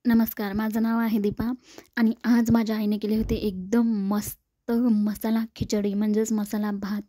नमस्कार, माझं नाव आहे दीपा आणि आज माझ्या आईने केले होते एकदम मस्त मसाला खिचडी म्हणजेच मसाला भात.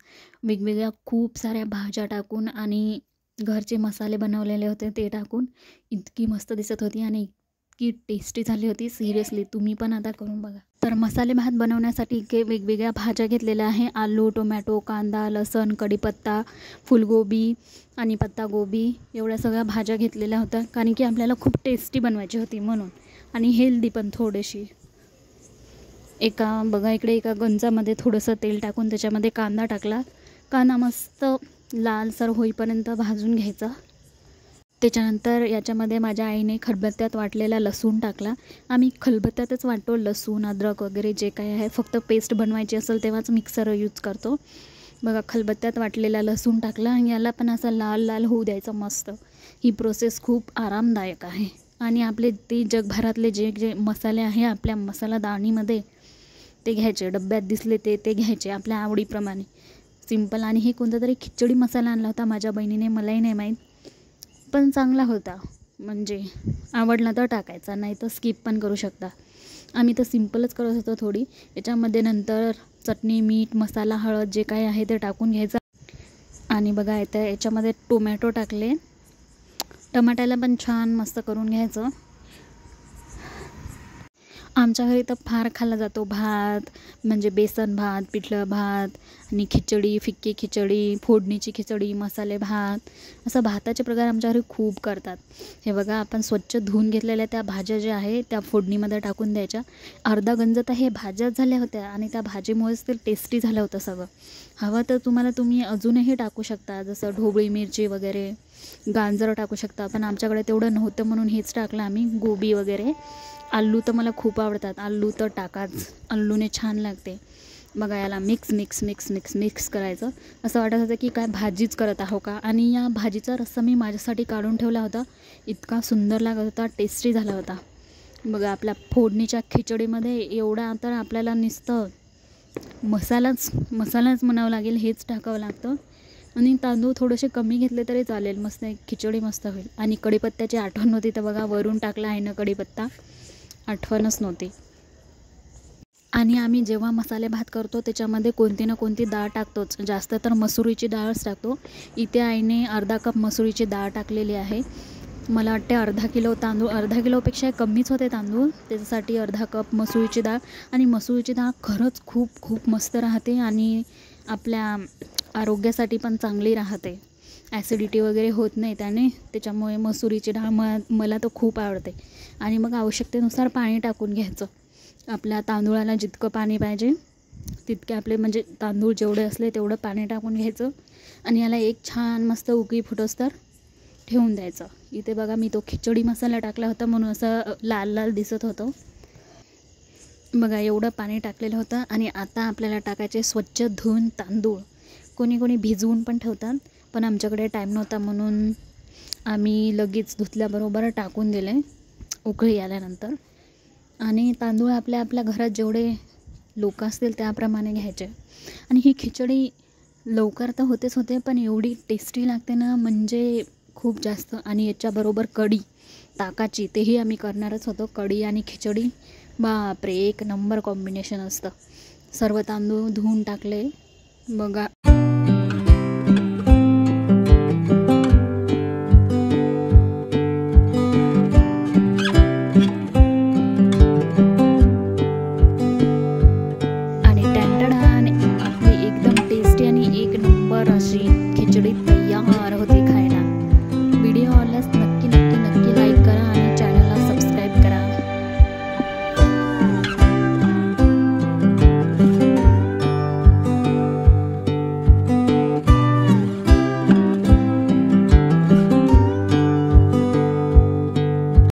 वेगवेगळ्या खूप साऱ्या भाज्या टाकून आणि घरचे मसाले बनवलेले होते ते टाकून इतकी मस्त दिसत होती आणि इतकी टेस्टी झाली होती. सिरियसली तुम्ही पण आता करून बघा. तर मसाले भात बनवण्यासाठी वेगवेगळ्या भाज्या घेतलेल्या आहे. आलू, टोमॅटो, कांदा, लसूण, कढीपत्ता, फुलगोबी आणि पत्तागोबी एवढ्या सगळ्या भाज्या घेतलेल्या होत्या, कारण की आपल्याला खूप टेस्टी बनवायची होती म्हणून, आणि हेल्दी पण थोडीशी. एका गंजामध्ये थोडंसं तेल टाकून त्याच्यामध्ये कांदा टाकला. कांदा मस्त लालसर होईपर्यंत भाजून घ्यायचा. त्याच्यानंतर याच्यामध्ये माझ्या आईने खलबत्त्यात वाटलेला लसूण टाकला. आम्ही खलबत्त्यातच वाटतो लसूण, अद्रक वगैरे जे काही आहे. फक्त पेस्ट बनवायची असेल तेव्हाच मिक्सर यूज करतो. बघा, खलबत्त्यात वाटलेला लसूण टाकला आणि याला पण असं लाल लाल होऊ द्यायचं मस्त. ही प्रोसेस खूप आरामदायक आहे. आणि आपले ते जगभरातले जे जे मसाले आहे आपल्या मसाला दाणीमध्ये ते घ्यायचे. डब्यात दिसले ते घ्यायचे आपल्या आवडीप्रमाणे, सिंपल. आणि हे कोणता तरी खिचडी मसाला आणला होता माझ्या बहिणीने, मलाही नाही माहीत, पण चांगला होता. म्हणजे आवडला तर टाकायचा, नाही तर स्किप पण करू शकता. आम्ही तर सिंपलच करत होतो थोडी. याच्यामध्ये नंतर चटणी, मीठ, मसाला, हळद जे काही आहे ते टाकून घ्यायचं. आणि बघा इथं याच्यामध्ये टोमॅटो टाकले. टमाट्याला पण छान मस्त करून घ्यायचं. आमच्या घरी तर फार खाल्ला जातो भात, म्हणजे बेसन भात, पिठलं भात आणि खिचडी, फिक्की खिचडी, फोडणीची खिचडी, मसाले भात, असं भाताचे प्रकार आमच्या घरी खूप करतात. हे बघा, आपण स्वच्छ धुवून घेतलेल्या त्या भाज्या ज्या आहे त्या फोडणीमध्ये टाकून द्यायच्या. अर्धा गंज तर हे भाज्याच झाल्या होत्या आणि त्या भाजीमुळेच ते टेस्टी झालं होतं सगळं. हवं तर तुम्ही अजूनही टाकू शकता, जसं ढोबळी मिरची वगैरे, गाजर टाकू शकता. पण आमच्याकडे तेवढं नव्हतं म्हणून हेच टाकलं आम्ही. गोबी वगैरे, आलू तर मला खूप आवडतात, आलू तर टाकाच, आलूने छान लागते. बघा, याला mix mix mix mix mix करायचं. असं वाटत होतं की काय भाजीच करत आहो का. आणि या भाजीचा रस्सा मी माझ्यासाठी काढून ठेवला होता. इतका सुंदर लागत होता, टेस्टी झाला होता. बघा, आपल्या फोडणीच्या खिचडीमध्ये एवढा तर आपल्याला नुसतं मसालाच म्हणावं लागेल, हेच टाकावं लागतं. आणि तांदूळ थोडेसे कमी घेतले तरी चालेल, मस्त एक खिचडी मस्त होईल. आणि कढीपत्त्याची आठवण नव्हती तर बघा वरून टाकला आहे ना कढीपत्ता, आठवणच नव्हती. आणि आम्ही जेव्हा मसाले भात करतो त्याच्यामध्ये कोणती ना कोणती डाळ टाकतोच. जास्त तर मसुरीची डाळच टाकतो. इथे आईने अर्धा कप मसुरीची डाळ टाकलेली आहे. मला वाटते अर्धा किलो तांदूळ, अर्धा किलोपेक्षा कमीच होते तांदूळ, त्याच्यासाठी अर्धा कप मसुरीची डाळ. आणि मसुरीची डाळ खरंच खूप खूप मस्त राहते आणि आपल्या आरोग्यासाठी पण चांगली राहते. ॲसिडिटी वगैरे होत नाही त्याने, त्याच्यामुळे मसुरीची डाळ मला तर खूप आवडते. आणि मग आवश्यकतेनुसार पाणी टाकून घ्यायचं. आपल्या तांदूळाला जितकं पाणी पाहिजे तितके आपले, म्हणजे तांदूळ जेवढे असले तेवढं पाणी टाकून घ्यायचं. आणि याला एक छान मस्त उकळी फुटोस तर ठेवून द्यायचं. इथे बघा, मी तो खिचडी मसाला टाकला होता म्हणून असं लाल लाल दिसत होतं. बघा, एवढं पाणी टाकलेलं होतं. आणि आता आपल्याला टाकायचे स्वच्छ धुवून तांदूळ. कोणी कोणी भिजवून पण ठेवतात, पण आमच्याकडे टाईम नव्हता म्हणून आम्ही लगेच धुतल्याबरोबर टाकून दिले उकळी आल्यानंतर. आणि तांदूळ आपल्या घरात जेवढे लोक असतील त्याप्रमाणे घ्यायचे. आणि ही खिचडी लवकर तर होते, पण एवढी टेस्टी लागते ना, म्हणजे खूप जास्त. आणि याच्याबरोबर कढी ताकाची, तेही आम्ही करणारच होतो. कढी आणि खिचडी, बापरे, एक नंबर कॉम्बिनेशन असतं. सर्व तांदूळ धुवून टाकले. बघा,